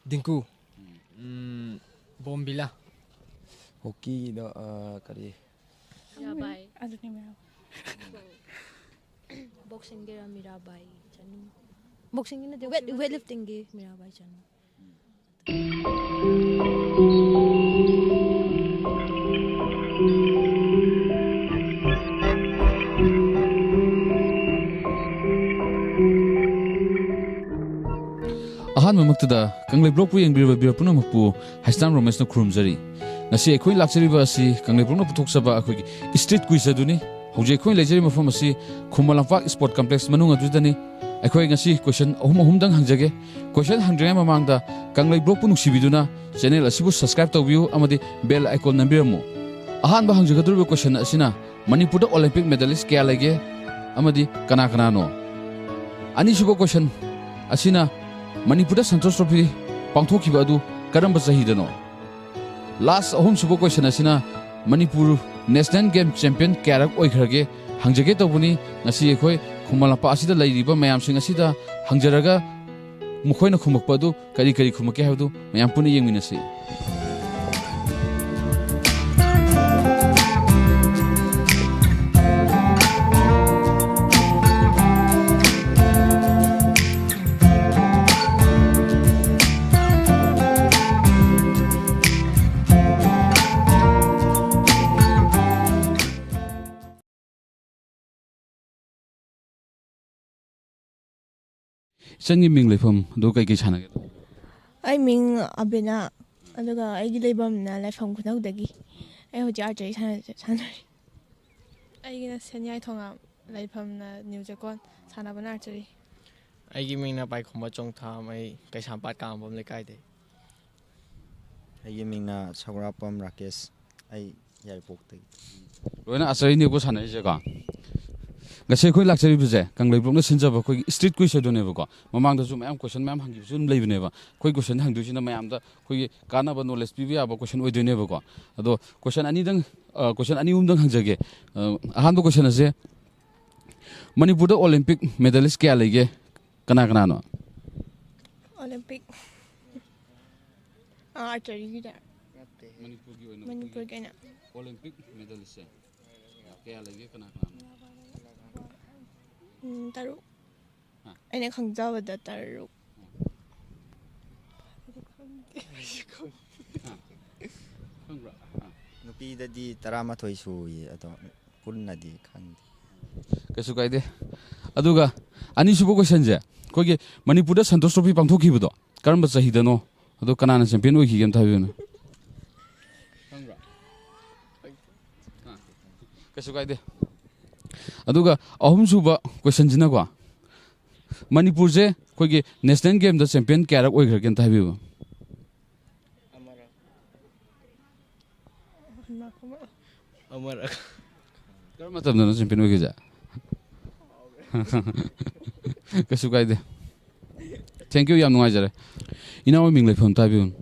Dinku. Bombila. Hockey da kari. Mirabai. Aduni Mirabai. Boxing gira Mirabai chanu. Boxing na weightlifting ge Mirabai chanu. Ahan mamaktada Kanglei Block pu yengbira bira puna makpu Hastam Ramesh na khurumjari ngasi ekhoi lakchari ba asi Kanglei Block na puthok saba akhoi street quiz aduni hoje ekhoi lejari mafam asi Khumalampak Sport Complex manung adudani ekhoi ngasi question ahum dang hangjage question hangdre mamangda Kanglei Block pu nuksibiduna channel asibu subscribe tawbiu amadi bell icon nambiramu ahan ba hangjagadru question asina Manipur da Olympic medalist kya lage amadi kana no ani subo question asina Manipur Santosh Trophy pangthokhiba adu karamba chahidano last ahum subo question asina Manipur National Game Champion karak oikhrage hangjage tawbuni ngasi ekhoi Khumalapa asida lairiba mayam sing asida hangjaraga mukhoina khumakpa adu kari khumake habdu mayam puni yengminasi Changi ming leifam do kai kai chana ge I ming abena aduga aigi leibam na leifam kunau dagi ai hoji archery sanari aigina senyai thonga leifam na New Zealand sanabana archery Aigi mingna pai khomba chongtha mai Kaisampat kambam lekai de. Aigi mingna Sagurapam Rakesh. Ai Yaipok tagi. loina asari ne ko chana je ka ngase khoi lakchari buje Kanglei Block na sinjaba khoi street quiz adune ba ko mamang da zum mayam question mayam hangi zum leibne ba khoi question hangdu sina mayam da khoi kana ba knowledge pibi aba question oidune ba ko ado question ani dang question ani dang hangjage ahan do question ase Manipur da Olympic medalist kya lege kana no Olympic archery gida Manipur gina Olympic medalist kya lege kana taru aina khangjawada taru Nupi dadi Taramathoi sui ato punnadi khandi. kasu kaide aduga ani subo question je koge Manipur da Santosh Trophy pangthokhibudo karamba chahidano ado kanana champion oi game thabiyuna kasu kaide aduga ahum suba question jina ko Manipur je koge national game da champion karak oi game thabibu Amara. karamba tabna champion oi ja kasu kaide thank you yam nuai jare ina oi ming leifam tabiyun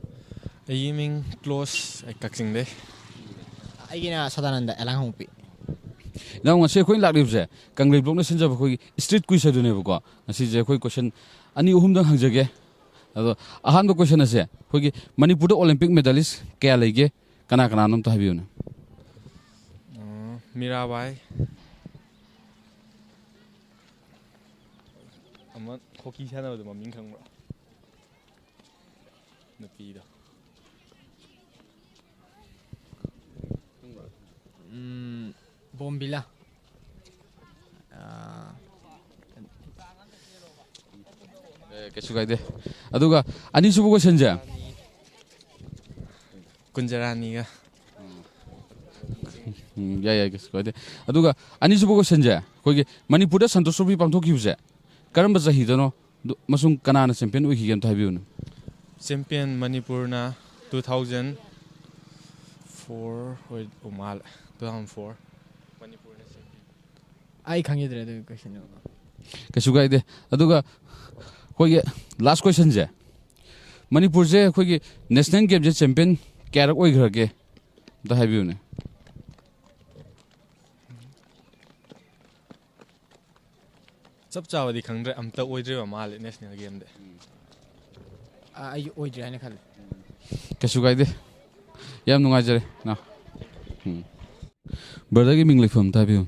Aigi ming close ai kaksing de. Aigina Sadananda Elang Hongpi. Now ngase khoi laklib je Kanglei Block na sinjaba khoi street quiz adune ba ko ngasi je khoi question ani uhum dang hangjage ado ahan do question ase khoi Manipur da Olympic medalist kya lege kana nam ta habiyuna Mirabai. Ama hockey sana ba maming khangbra. Napida. Bombila. kasu kaide aduga ani subu question je Kunjarani ga. ya kasu kaide aduga ani subu question je khoi Manipur da Santosh Trophy pangthokhibu je karamba chahidano masung kanana champion oi game thabiyuna Champion Manipur na 2004 or Umal 2004 Manipur na champion. Ai khangidre the question. kasu kaide aduga khoi last question je Manipur je khoi national game je champion karak oi grage da habiyuna Chap chawadi khangdre amta oidre ba mal national game de. ꯑꯩ ꯑꯣꯏꯗ꯭ꯔꯦ ꯍꯥꯏꯅ ꯈꯜꯂꯦ ꯀꯩꯁꯨ ꯀꯥꯏꯗꯦ ꯌꯥꯝ ꯅꯨꯡꯉꯥꯏꯖꯔꯦ ꯕ꯭ꯔꯗꯔꯒꯤ ꯃꯤꯡ ꯂꯩꯐꯝ ꯇꯥꯕꯤꯌꯨ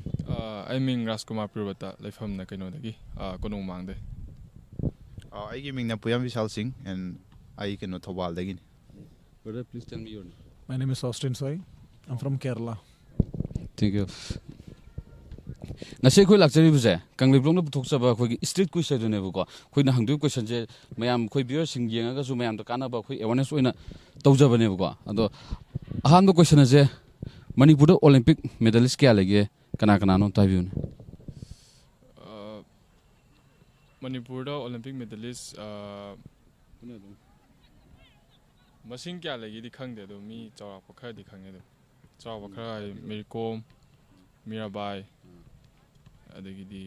ꯑꯩ ꯃꯤꯡ ꯔꯥꯖꯀꯨꯃꯥꯔ ꯄ꯭ꯔꯤꯕꯇ ꯂꯩꯐꯝꯅ ꯀꯩꯅꯣꯗꯒꯤ ꯀꯣꯅꯨꯡꯃꯥꯡꯗꯩ ꯑꯩꯒꯤ ꯃꯤꯡꯅ ꯄꯨꯌꯝ ꯕꯤꯁꯥꯜ ꯁꯤꯡ ꯑꯦꯟ ꯑꯩ ꯀꯩꯅꯣ ꯊꯧꯕꯥꯜꯗꯒꯤꯅꯤ brother please tell me your My name is Austin Sai. I'm from Kerala. Thank you ꯉꯁꯤ ꯑꯩꯈꯣꯏ ꯂꯥꯛꯆꯔꯤꯕꯁꯦ ꯀꯪꯂꯩꯄꯥꯛꯅ ꯄꯨꯊꯣꯛꯆꯕ ꯑꯩꯈꯣꯏꯒꯤ ꯏꯁꯇ꯭ꯔꯤꯠ ꯀꯨꯏꯁ ꯍꯥꯏꯗꯨꯅꯦꯕꯀꯣ ꯑꯩꯈꯣꯏꯅ ꯍꯪꯗꯣꯏꯕ ꯀꯣꯏꯁꯟꯁꯦ ꯃꯌꯥꯝ ꯑꯩꯈꯣꯏ ꯚꯤꯌꯔꯁꯤꯡ ꯌꯦꯡꯉꯒꯁꯨ ꯃꯌꯥꯝꯗ ꯀꯥꯟꯅꯕ ꯑꯩꯈꯣꯏ ꯑꯦꯋꯥꯔꯅꯦꯁ ꯑꯣꯏꯅ ꯇꯧꯖꯕꯅꯦꯕꯀꯣ ꯑꯗꯣ ꯑꯍꯥꯟꯕ ꯀꯣꯏꯁꯟ ꯑꯁꯦ ꯃꯅꯤꯄꯨꯔꯗ ꯑꯣꯂꯦꯝꯄꯤꯛ ꯃꯦꯗꯜꯂꯤꯁ ꯀꯌꯥ ꯂꯩꯒꯦ ꯀꯅꯥꯅꯣ ꯑꯝꯇ ꯍꯥꯏꯕꯤꯌꯨꯅꯦ ꯃꯅꯤꯄꯨꯔꯗ ꯑꯣꯂꯦꯝꯄꯤꯛ ꯃꯦꯗꯂꯤꯁ ꯃꯁꯤꯡ ꯀꯌꯥ ꯂꯩꯒꯦꯗꯤ ꯈꯪꯗꯦ ꯑꯗꯣ ꯃꯤ ꯆꯥꯎꯔꯥꯛꯄ ꯈꯔꯗꯤ ꯈꯪꯉꯦ ꯑꯗꯨꯝ ꯆꯥꯎꯔꯥꯛꯄ ꯈꯔ ꯍꯥꯏ ꯃꯦꯔꯤ ꯀꯣꯝ ꯃꯤꯔꯥꯕꯥꯏ ꯑꯗꯒꯤꯗꯤ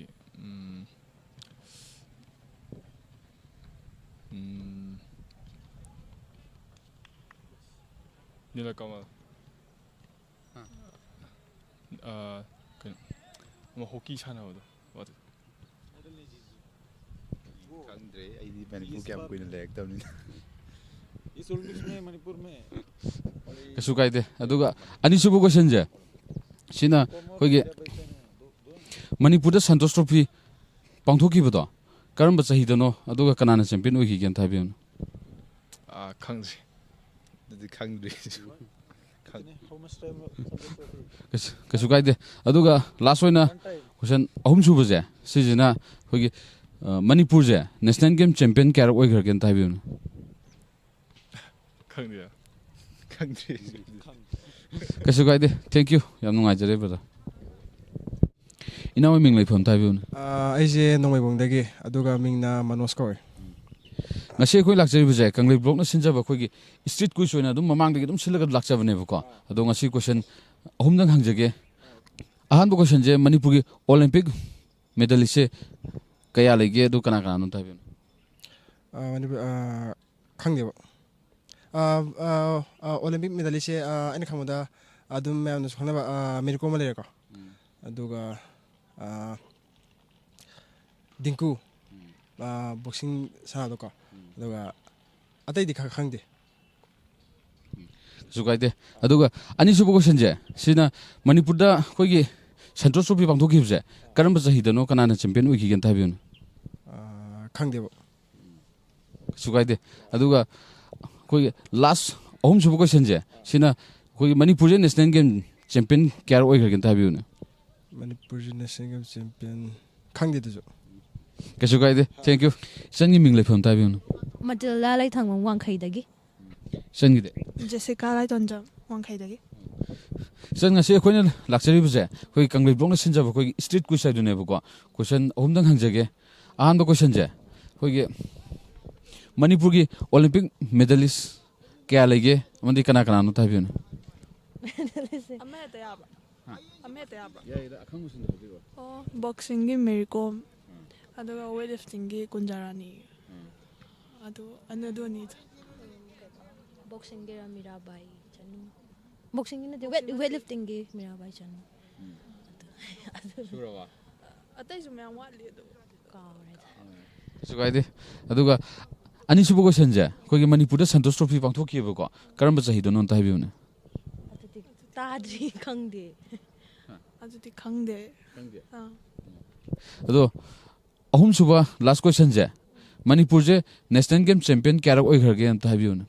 ꯅꯤꯂꯀꯃꯜ ꯀꯩꯅꯣ ꯑꯃ ꯍꯣꯀꯤ ꯁꯥꯟꯅꯕꯗꯣ ꯈꯪꯗ꯭ꯔꯦ ꯑꯩꯗꯤ ꯃꯅꯤꯄꯨꯔ ꯀꯌꯥꯝ ꯀꯨꯏꯅ ꯂꯩꯔꯛꯇꯕꯅꯤꯅ ꯀꯩꯁꯨ ꯀꯥꯏꯗꯦ ꯑꯗꯨꯒ ꯑꯅꯤꯁꯨꯕ ꯀꯣꯏꯁꯟꯁꯦ ꯁꯤꯅ ꯑꯩꯈꯣꯏꯒꯤ ꯃꯅꯤꯄꯨꯔꯗ ꯁꯟꯇꯣꯁ ꯇ꯭ꯔꯣꯐꯤ ꯄꯥꯡꯊꯣꯛꯈꯤꯕꯗꯣ ꯀꯔꯝꯕ ꯆꯍꯤꯗꯅꯣ ꯑꯗꯨꯒ ꯀꯅꯥꯅ ꯆꯦꯝꯄꯤꯌꯟ ꯑꯣꯏꯈꯤꯒꯦ ꯑꯝꯇ ꯍꯥꯏꯕꯤꯌꯨꯅꯦ ꯈꯪꯗ꯭ꯔꯤ ꯑꯗꯨꯗꯤ ꯈꯪꯗ꯭ꯔꯤ ꯀꯩꯁꯨ ꯀꯥꯏꯗꯦ ꯑꯗꯨꯒ ꯂꯥꯁ ꯑꯣꯏꯅ ꯀꯣꯏꯁꯟ ꯑꯍꯨꯝ ꯁꯨꯕꯁꯦ ꯁꯤꯁꯤꯅ ꯑꯩꯈꯣꯏꯒꯤ ꯃꯅꯤꯄꯨꯔꯁꯦ ꯅꯦꯁꯅꯦꯜ ꯒꯦꯝ ꯆꯦꯝꯄꯤꯌꯟ ꯀꯌꯥꯔꯛ ꯑꯣꯏꯈ꯭ꯔꯒꯦ ꯑꯝꯇ ꯍꯥꯏꯕꯤꯌꯨꯅꯦ ꯈꯪꯗ꯭ꯔꯤ ꯀꯩꯁꯨ ꯀꯥꯏꯗꯦ ꯊꯦꯡꯛ ꯌꯨ ꯌꯥꯝ ꯅꯨꯡꯉꯥꯏꯖꯔꯦ ꯕ꯭ꯔꯗꯔ ꯏꯅꯥꯎ ꯃꯤꯡ ꯂꯩꯐꯝ ꯑꯝꯇ ꯍꯥꯏꯕꯤꯌꯨꯅꯦ ꯑꯩꯁꯦ ꯅꯣꯡꯃꯩꯕꯨꯡꯗꯒꯤ ꯑꯗꯨꯒ ꯃꯤꯡꯅ ꯃꯅꯣꯖ ꯀꯧꯏ ꯉꯁꯤ ꯑꯩꯈꯣꯏ ꯂꯥꯛꯆꯔꯤꯕꯁꯦ ꯀꯪꯂꯩꯄꯥꯛꯅ ꯁꯤꯟꯖꯕ ꯑꯩꯈꯣꯏꯒꯤ ꯏꯁꯇ꯭ꯔꯤꯠ ꯀꯨꯏꯁ ꯑꯣꯏꯅ ꯑꯗꯨꯝ ꯃꯃꯥꯡꯗꯒꯤ ꯑꯗꯨꯝ ꯁꯤꯜꯂꯒ ꯂꯥꯛꯆꯕꯅꯦꯕꯀꯣ ꯑꯗꯣ ꯉꯁꯤ ꯀꯣꯏꯁꯟ ꯑꯍꯨꯝꯗꯪ ꯍꯪꯖꯒꯦ ꯑꯍꯥꯟꯕ ꯀꯣꯏꯁꯟꯁꯦ ꯃꯅꯤꯄꯨꯔꯒꯤ ꯑꯣꯂꯦꯝꯄꯤꯛ ꯃꯦꯗꯜꯂꯤꯁꯁꯦ ꯀꯌꯥ ꯂꯩꯒꯦ ꯑꯗꯨ ꯀꯅꯥꯅꯣ ꯑꯝꯇ ꯍꯥꯏꯕꯤꯌꯨꯅꯦ ꯈꯪꯗꯦꯕ ꯑꯣꯂꯦꯝꯄꯤꯛ ꯃꯦꯗꯜꯂꯤꯁꯁꯦ ꯑꯩꯅ ꯈꯪꯕꯗ ꯑꯗꯨꯝ ꯃꯌꯥꯝꯅꯁꯨ ꯈꯪꯅꯕ ꯃꯦꯔꯤ ꯀꯣꯝ ꯑꯃ ꯂꯩꯔꯦꯀꯣ ꯑꯗꯨꯒ ꯗꯤꯡꯀꯨ ꯕꯣꯛꯁꯤꯡ ꯁꯥꯟꯅꯕꯗꯣꯀꯣ ꯑꯗꯨꯒ ꯑꯇꯩꯗꯤ ꯈꯪꯗꯦ ꯀꯩꯁꯨ ꯀꯥꯏꯗꯦ ꯑꯗꯨꯒ ꯑꯅꯤꯁꯨꯕ ꯀꯣꯏꯁꯟꯁꯦ ꯁꯤꯅ ꯃꯅꯤꯄꯨꯔꯗ ꯑꯩꯈꯣꯏꯒꯤ ꯁꯟꯇꯣꯁ ꯇ꯭ꯔꯣꯐꯤ ꯄꯥꯡꯊꯣꯛꯈꯤꯕꯁꯦ ꯀꯔꯝꯕ ꯆꯍꯤꯗꯅꯣ ꯀꯅꯥꯅ ꯆꯦꯝꯄꯤꯌꯟ ꯑꯣꯏꯈꯤꯒꯦ ꯑꯝꯇ ꯍꯥꯏꯕꯤꯌꯨꯅꯦ ꯈꯪꯗꯦꯕ ꯀꯩꯁꯨ ꯀꯥꯏꯗꯦ ꯑꯗꯨꯒ ꯑꯩꯈꯣꯏꯒꯤ ꯂꯥꯁ ꯑꯍꯨꯝꯁꯨꯕ ꯀꯣꯏꯁꯟꯁꯦ ꯁꯤꯅ ꯑꯩꯈꯣꯏꯒꯤ ꯃꯅꯤꯄꯨꯔꯁꯦ ꯅꯦꯁꯅꯦꯜ ꯒꯦꯝ ꯆꯦꯝꯄꯤꯌꯟ ꯀꯌꯥꯔꯛ ꯑꯣꯏꯈ꯭ꯔꯒꯦ ꯑꯝꯇ ꯍꯥꯏꯕꯤꯌꯨꯅꯦ ꯃꯅꯤꯄꯨꯔꯁꯦ ꯅꯦꯁꯅꯦꯜ ꯒꯦꯝ ꯆꯦꯝꯄꯤꯌꯟ ꯈꯪꯗꯦ ꯑꯗꯨꯁꯨ ꯀꯩꯁꯨ ꯀꯥꯏꯗꯦ ꯊꯦꯡꯛ ꯌꯨ ꯏꯆꯟꯒꯤ ꯃꯤꯡ ꯂꯩꯐꯝ ꯑꯝꯇ ꯍꯥꯏꯕꯤꯌꯨꯅꯦ ꯃꯇꯤꯜꯗꯥ ꯂꯩꯊꯥꯡꯕꯝ ꯋꯥꯡꯈꯩꯗꯒꯤ ꯏꯆꯟꯒꯤꯗꯤ ꯖꯦꯁꯤꯀꯥ ꯂꯥꯏꯇꯣꯟꯖꯝ ꯋꯥꯡꯈꯩꯗꯒꯤ ꯏꯆꯟ ꯉꯁꯤ ꯑꯩꯈꯣꯏꯅ ꯂꯥꯛꯆꯔꯤꯕꯁꯦ ꯑꯩꯈꯣꯏꯒꯤ ꯀꯪꯂꯩꯄꯥꯛꯅ ꯁꯤꯟꯖꯕ ꯑꯩꯈꯣꯏꯒꯤ ꯏꯁꯇ꯭ꯔꯤꯠ ꯀꯨꯏꯁ ꯍꯥꯏꯗꯨꯅꯦꯕꯀꯣ ꯀꯣꯏꯁꯟ ꯑꯍꯨꯝꯗꯪ ꯍꯪꯖꯒꯦ ꯑꯍꯥꯟꯕ ꯀꯣꯏꯁꯟꯁꯦ ꯑꯩꯈꯣꯏꯒꯤ ꯃꯅꯤꯄꯨꯔꯒꯤ ꯑꯣꯂꯦꯝꯄꯤꯛ ꯃꯦꯗꯜꯂꯤꯁ ꯀꯌా ꯂꯩꯒꯦ ꯑꯃꯗꯤ ꯀꯅꯥꯅꯣ ꯑꯝꯇ ꯍꯥꯏꯕꯤꯌꯨꯅꯦ ꯑꯃꯍꯦꯛꯇ ꯌꯥꯕ꯭ꯔꯥ ꯑꯃꯍꯦꯛꯇ ꯌꯥꯕ꯭ꯔꯥ ꯌꯥꯏꯗ ꯑꯈꯪꯕꯁꯤꯡꯗꯣ ꯍꯥꯏꯕꯤꯔꯛꯑꯣ ꯑꯣ ꯕꯣꯛꯁꯤꯡꯒꯤ ꯃꯦꯔꯤ ꯀꯣꯝ ꯑꯗꯨꯒ ꯋꯦꯠ ꯂꯤꯐꯇꯤꯡꯒꯤ ꯀꯨꯟꯖꯥꯔꯥꯅꯤ ꯑꯗꯨ ꯑꯅꯤꯗ ꯕꯣꯛꯁꯤꯡꯒꯤꯔ ꯃꯤꯔꯥꯕꯥꯏ ꯆꯅꯨ ꯕꯣꯛꯁꯤꯡꯒꯤ ꯅꯠꯇꯦ ꯋꯦꯠ ꯂꯤꯐꯇꯤꯡꯒꯤ ꯃꯤꯔꯥꯕꯥꯏ ꯆꯅꯨ ꯑꯇꯩꯁꯨ ꯃꯌꯥꯝ ꯋꯥꯠꯂꯤ ꯑꯗꯨ ꯀꯥꯎꯔꯦꯗ ꯀꯩꯁꯨ ꯀꯥꯏꯗꯦ ꯑꯗꯨꯒ ꯑꯅꯤꯁꯨꯕ ꯀꯣꯏꯁꯟꯁꯦ ꯑꯩꯈꯣꯏꯒꯤ ꯃꯅꯤꯄꯨꯔꯗ ꯁꯟꯇꯣꯁ ꯇ꯭ꯔꯣꯐꯤ ꯄꯥꯡꯊꯣꯛꯈꯤꯕꯀꯣ ꯀꯔꯝꯕ ꯆꯍꯤꯗꯅꯣ ꯑꯝꯇ ꯍꯥꯏꯕꯤꯌꯨꯅꯦ ꯑꯗꯨꯗꯤ ꯇꯥꯗ꯭ꯔꯤ ꯈꯪꯗꯦ ꯑꯗꯨꯗꯤ ꯈꯪꯗꯦ ꯑꯗꯣ ꯑꯍꯨꯝꯁꯨꯕ ꯂꯥꯁ ꯀꯣꯏꯁꯟꯁꯦ ꯃꯅꯤꯄꯨꯔꯁꯦ ꯅꯦꯁꯅꯦꯜ ꯒꯦꯝ ꯆꯦꯝꯄꯤꯌꯟ ꯀꯌꯥꯔꯛ ꯑꯣꯏꯈ꯭ꯔꯒꯦ ꯑꯝꯇ ꯍꯥꯏꯕꯤꯌꯨꯅꯦ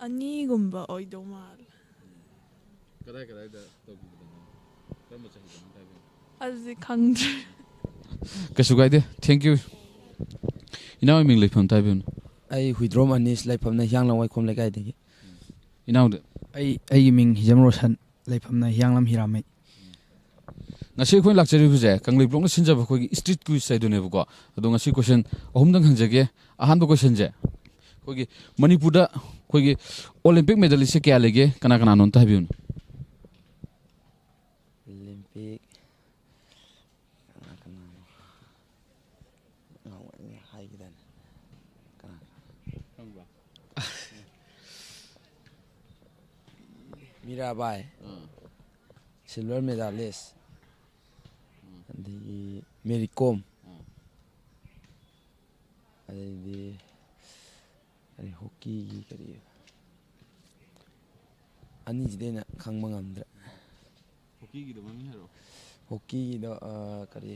ꯑꯅꯤꯒꯨꯝꯕ ꯑꯣꯏꯗꯧ ꯃꯥꯜꯂꯦ ꯀꯗꯥꯏꯗ ꯇꯧꯈꯤꯕꯗꯅꯣ ꯀꯔꯝꯕ ꯆꯍꯤꯗꯅꯣ ꯑꯝꯇ ꯍꯥꯏꯕꯤꯌꯨꯅꯦ ꯑꯗꯨꯗꯤ ꯈꯪꯗ꯭ꯔꯦ ꯀꯩꯁꯨ ꯀꯥꯏꯗꯦ ꯊꯦꯡꯛ ꯌꯨ ꯏꯅꯥꯎ ꯃꯤꯡ ꯂꯩꯐꯝ ꯑꯝꯇ ꯍꯥꯏꯕꯤꯌꯨꯅꯦ ꯑꯩ ꯍꯨꯏꯗ꯭ꯔꯣꯝ ꯑꯅꯤꯁ ꯂꯩꯐꯝꯅ ꯍꯤꯌꯥꯡꯂꯝ ꯋꯥꯏꯈꯣꯝ ꯂꯩꯀꯥꯏꯗꯒꯤ ꯏꯅꯥꯎꯗ ꯑꯩꯒꯤ ꯃꯤꯡ ꯍꯤꯖꯝ ꯔꯣꯁꯟ ꯂꯩꯐꯝꯅ ꯍꯤꯌꯥꯡꯂꯝ ꯍꯤꯔꯥꯃꯩ ꯉꯁꯤ ꯑꯩꯈꯣꯏ ꯂꯥꯛꯆꯔꯤꯕꯁꯦ ꯀꯪꯂꯩꯄꯥꯛꯅ ꯁꯤꯟꯖꯕ ꯑꯩꯈꯣꯏꯒꯤ ꯏꯁꯇ꯭ꯔꯤꯠ ꯀꯨꯏꯁ ꯍꯥꯏꯗꯨꯅꯦꯕꯀꯣ ꯑꯗꯣ ꯉꯁꯤ ꯀꯣꯏꯁꯟ ꯑꯍꯨꯝꯗꯪ ꯍꯪꯖꯒꯦ ꯑꯍꯥꯟꯕ ꯀꯣꯏꯁꯟꯁꯦ ꯑꯩꯈꯣꯏꯒꯤ ꯃꯅꯤꯄꯨꯔꯗ ꯑꯩꯈꯣꯏꯒꯤ ꯑꯣꯂꯦꯝꯄꯤꯛ ꯃꯦꯗꯜꯂꯤꯁꯁꯦ ꯀꯌꯥ ꯂꯩꯒꯦ ꯀꯅꯥꯅꯣ ꯑꯝꯇ ꯍꯥꯏꯕꯤꯌꯨꯅꯦ ꯑꯣꯂꯦꯝꯄꯤꯛ ꯍꯥꯏꯈꯤꯗꯥꯏꯅꯦ ꯃꯤꯔꯥꯕꯥꯏ ꯁꯤꯜꯚꯔ ꯃꯦꯗꯥꯂꯤꯁ ꯑꯗꯒꯤ ꯃꯦꯔꯤ ꯀꯣꯝ ꯑꯗꯩꯗꯤ ꯀꯔꯤ ꯍꯣꯛꯀꯤꯒꯤ ꯀꯔꯤ ꯑꯅꯤꯁꯤꯗꯤ ꯑꯩꯅ ꯈꯪꯕ ꯉꯝꯗ꯭ꯔꯦ ꯍꯣꯀꯤꯒꯤꯗꯣ ꯃꯃꯤꯡ ꯍꯥꯏꯔꯛꯑꯣ ꯍꯣꯛꯀꯤꯒꯤꯗꯣ ꯀꯔꯤ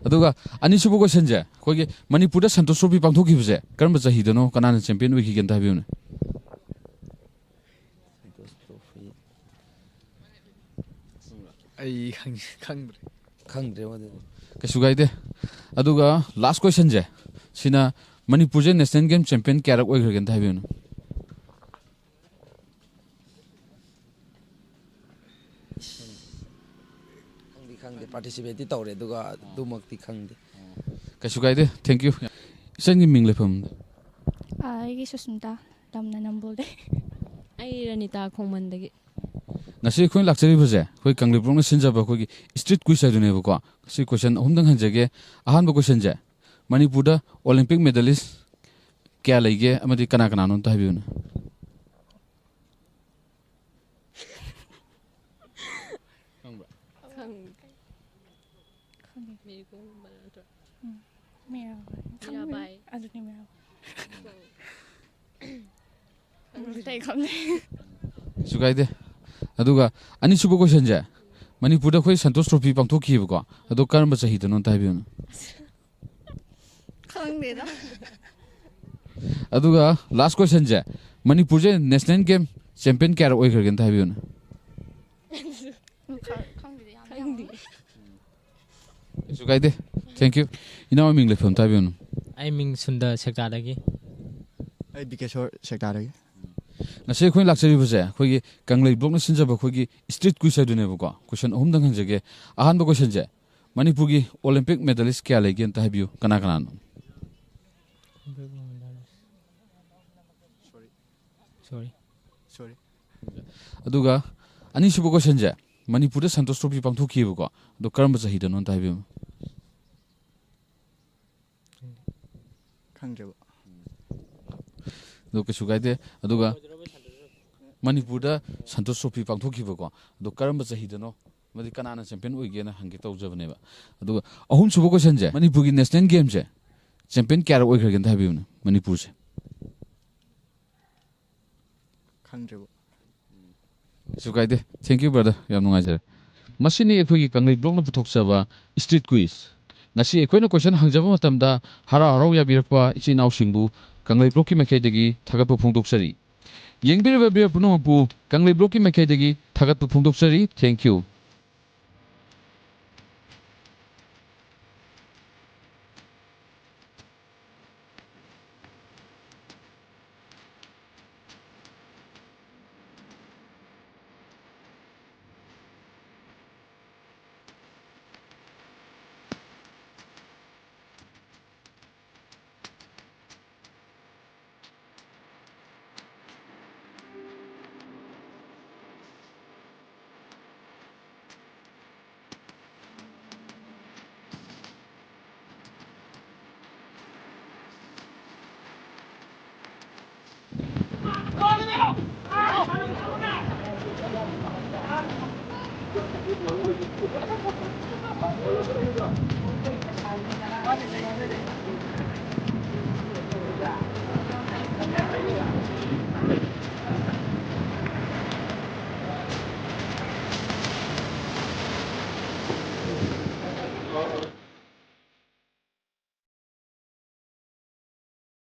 ꯑꯗꯨꯒ ꯑꯅꯤꯁꯨꯕ ꯀꯣꯏꯁꯟꯁꯦ ꯑꯩꯈꯣꯏꯒꯤ ꯃꯅꯤꯄꯨꯔꯗ ꯁꯟꯇꯣꯁ ꯇ꯭ꯔꯣꯐꯤ ꯄꯥꯡꯊꯣꯛꯈꯤꯕꯁꯦ ꯀꯔꯝꯕ ꯆꯍꯤꯗꯅꯣ ꯀꯅꯥꯅ ꯆꯦꯝꯄꯤꯌꯟ ꯑꯣꯏꯈꯤꯒꯦ ꯑꯝꯇ ꯍꯥꯏꯕꯤꯌꯨꯅꯦ ꯁꯟꯇꯣꯁ ꯇ꯭ꯔꯣꯐꯤ ꯑꯩ ꯈꯪꯗ꯭ꯔꯦ ꯈꯪꯗ꯭ꯔꯦ ꯃꯗꯨꯗꯤ ꯀꯩꯁꯨ ꯀꯥꯏꯗꯦ ꯑꯗꯨꯒ ꯂꯥꯁ ꯀꯣꯏꯁꯟꯁꯦ ꯁꯤꯅ ꯃꯅꯤꯄꯨꯔꯁꯦ ꯅꯦꯁꯅꯦꯜ ꯒꯦꯝ ꯆꯦꯝꯄꯤꯌꯟ ꯀꯌꯥꯔꯛ ꯑꯣꯏꯈ꯭ꯔꯒꯦ ꯑꯝꯇ ꯍꯥꯏꯕꯤꯌꯨꯅꯦ ꯈꯪꯗꯦ ꯄꯥꯔꯇꯤꯁꯤꯄꯦꯠꯇꯤ ꯇꯧꯔꯦ ꯑꯗꯨꯒ ꯑꯗꯨꯃꯛꯇꯤ ꯈꯪꯗꯦ ꯀꯩꯁꯨ ꯀꯥꯏꯗꯦ ꯊꯦꯡꯛ ꯌꯨ ꯏꯆꯟꯒꯤ ꯃꯤꯡ ꯂꯩꯐꯝ ꯑꯩꯒꯤ ꯁꯨꯁꯃꯤꯇꯥ ꯂꯝꯅ ꯅꯝꯕꯣꯜꯗꯩ ꯑꯩ ꯔꯅꯤꯇꯥ ꯈꯣꯡꯃꯟꯗꯒꯤ ꯉꯁꯤ ꯑꯩꯈꯣꯏꯅ ꯂꯥꯛꯆꯔꯤꯕꯁꯦ ꯑꯩꯈꯣꯏ ꯀꯪꯂꯩꯄꯥꯛꯅ ꯁꯤꯟꯖꯕ ꯑꯩꯈꯣꯏꯒꯤ ꯏꯁꯇ꯭ꯔꯤꯠ ꯀꯨꯏꯁ ꯍꯥꯏꯗꯨꯅꯦꯕꯀꯣ ꯁꯤ ꯀꯣꯏꯁꯟ ꯑꯍꯨꯝꯗꯪ ꯍꯪꯖꯒꯦ ꯑꯍꯥꯟꯕ ꯀꯣꯏꯁꯟꯁꯦ ꯃꯅꯤꯄꯨꯔꯗ ꯑꯣꯂꯦꯝꯄꯤꯛ ꯃꯦꯗꯂꯤꯁ ꯀꯌꯥ ꯂꯩꯒꯦ ꯑꯃꯗꯤ ꯀꯅꯥ ꯀꯅꯥꯅꯣ ꯑꯝꯇ ꯍꯥꯏꯕꯤꯌꯨꯅꯦ ꯃꯤꯔꯥꯕꯥꯏ ꯑꯗꯨꯅꯤ ꯃꯤꯔꯥꯕꯥꯏ ꯈꯪꯗꯦ ꯀꯩꯁꯨ ꯀꯥꯏꯗꯦ ꯑꯗꯨꯒ ꯑꯅꯤꯁꯨꯕ ꯀꯣꯏꯁꯟꯁꯦ ꯃꯅꯤꯄꯨꯔꯗ ꯑꯩꯈꯣꯏ ꯁꯟꯇꯣꯁ ꯇ꯭ꯔꯣꯐꯤ ꯄꯥꯡꯊꯣꯛꯈꯤꯕꯀꯣ ꯑꯗꯣ ꯀꯔꯝꯕ ꯆꯍꯤꯗꯅꯣ ꯑꯝꯇ ꯍꯥꯏꯕꯤꯌꯨꯅꯦ ꯈꯪꯗꯦꯗ ꯑꯗꯨꯒ ꯂꯥꯁ ꯀꯣꯏꯁꯟꯁꯦ ꯃꯅꯤꯄꯨꯔꯁꯦ ꯅꯦꯁꯅꯦꯜ ꯒꯦꯝ ꯆꯦꯝꯄꯤꯌꯟ ꯀꯌꯥꯔꯛ ꯑꯣꯏꯈ꯭ꯔꯒꯦ ꯑꯝꯇ ꯍꯥꯏꯕꯤꯌꯨꯅꯦ ꯈꯪꯗꯦ ꯀꯩꯁꯨ ꯀꯥꯏꯗꯦ ꯊꯦꯡꯛ ꯌꯨ ꯏꯅꯥꯎ ꯃꯤꯡ ꯂꯩꯐꯝ ꯑꯝꯇ ꯍꯥꯏꯕꯤꯌꯨꯅꯦ ꯑꯩ ꯃꯤꯡ ꯁꯨꯟꯗꯔ ꯁꯦꯛꯇꯥꯗꯒꯤ ꯑꯩ ꯕꯤꯀꯦꯁꯣꯔ ꯁꯦꯛꯇꯥꯗꯒꯤ ꯉꯁꯤ ꯑꯩꯈꯣꯏꯅ ꯂꯥꯛꯆꯔꯤꯕꯁꯦ ꯑꯩꯈꯣꯏꯒꯤ ꯀꯪꯂꯩ ꯕ꯭ꯂꯣꯛꯅ ꯁꯤꯟꯖꯕ ꯑꯩꯈꯣꯏꯒꯤ ꯏꯁꯇ꯭ꯔꯤꯠ ꯀꯨꯏꯁ ꯍꯥꯏꯗꯨꯅꯦꯕꯀꯣ ꯀꯣꯏꯁꯟ ꯑꯍꯨꯝꯗꯪ ꯍꯪꯖꯒꯦ ꯑꯍꯥꯟꯕ ꯀꯣꯏꯁꯟꯁꯦ ꯃꯅꯤꯄꯨꯔꯒꯤ ꯑꯣꯂꯦꯝꯄꯤꯛ ꯃꯦꯗꯂꯤꯁ ꯀꯌꯥ ꯂꯩꯒꯦ ꯑꯝꯇ ꯍꯥꯏꯕꯤꯌꯨ ꯀꯅꯥ ꯀꯅꯥꯅꯣ ꯁꯣꯔꯤ ꯑꯗꯨꯒ ꯑꯅꯤꯁꯨꯕ ꯀꯣꯏꯁꯟꯁꯦ ꯃꯅꯤꯄꯨꯔꯗ ꯁꯟꯇꯣꯁ ꯇ꯭ꯔꯣꯐꯤ ꯄꯥꯡꯊꯣꯛꯈꯤꯕꯀꯣ ꯑꯗꯣ ꯀꯔꯝꯕ ꯆꯍꯤꯗꯅꯣ ꯑꯝꯇ ꯍꯥꯏꯕꯤꯌꯨ ꯈꯪꯗ꯭ꯔꯦꯕ ꯑꯗꯣ ꯀꯩꯁꯨ ꯀꯥꯏꯗꯦ ꯑꯗꯨꯒ ꯃꯅꯤꯄꯨꯔꯗ ꯁꯟꯇꯣꯁ ꯇ꯭ꯔꯣꯐꯤ ꯄꯥꯡꯊꯣꯛꯈꯤꯕꯀꯣ ꯑꯗꯣ ꯀꯔꯝꯕ ꯆꯍꯤꯗꯅꯣ ꯑꯃꯗꯤ ꯀꯅꯥꯅ ꯆꯦꯝꯄꯤꯌꯟ ꯑꯣꯏꯒꯦꯅ ꯍꯪꯒꯦ ꯇꯧꯖꯕꯅꯦꯕ ꯑꯗꯨꯒ ꯑꯍꯨꯝꯁꯨꯕ ꯀꯣꯏꯁꯟꯁꯦ ꯃꯅꯤꯄꯨꯔꯒꯤ ꯅꯦꯁꯅꯦꯜ ꯒꯦꯝꯁꯦ ꯆꯦꯝꯄꯤꯌꯟ ꯀꯌꯥꯔꯛ ꯑꯣꯏꯈ꯭ꯔꯒꯦ ꯑꯝꯇ ꯍꯥꯏꯕꯤꯌꯨꯅꯦ ꯃꯅꯤꯄꯨꯔꯁꯦ ꯈꯪꯗ꯭ꯔꯦꯕ ꯀꯩꯁꯨ ꯀꯥꯏꯗꯦ ꯊꯦꯡꯛ ꯌꯨ ꯕ꯭ꯔꯗꯔ ꯌꯥꯝ ꯅꯨꯡꯉꯥꯏꯖꯔꯦ ꯃꯁꯤꯅꯤ ꯑꯩꯈꯣꯏꯒꯤ ꯀꯪꯂꯩ ꯕ꯭ꯂꯣꯛꯅ ꯄꯨꯊꯣꯛꯆꯕ ꯏꯁꯇ꯭ꯔꯤꯠ ꯀꯨꯏꯁ ꯉꯁꯤ ꯑꯩꯈꯣꯏꯅ ꯀꯣꯏꯁꯟ ꯍꯪꯖꯕ ꯃꯇꯝꯗ ꯍꯔꯥꯎ ꯍꯔꯥꯎ ꯌꯥꯕꯤꯔꯛꯄ ꯏꯆꯤꯜ ꯏꯅꯥꯎꯁꯤꯡꯕꯨ ꯀꯪꯂꯩ ꯕ꯭ꯂꯣꯛꯀꯤ ꯃꯥꯏꯀꯩꯗꯒꯤ ꯊꯥꯒꯠꯄ ꯐꯣꯡꯗꯣꯛꯆꯔꯤ ꯌꯦꯡꯕꯤꯔꯤꯕ ꯚꯤꯌꯔ ꯄꯨꯝꯅꯃꯛꯄꯨ ꯀꯪꯂꯩ ꯕ꯭ꯂꯣꯛꯀꯤ ꯃꯥꯏꯀꯩꯗꯒꯤ ꯊꯥꯒꯠꯄ ꯐꯣꯡꯗꯣꯛꯆꯔꯤ ꯊꯦꯡꯛ ꯌꯨ Thank you.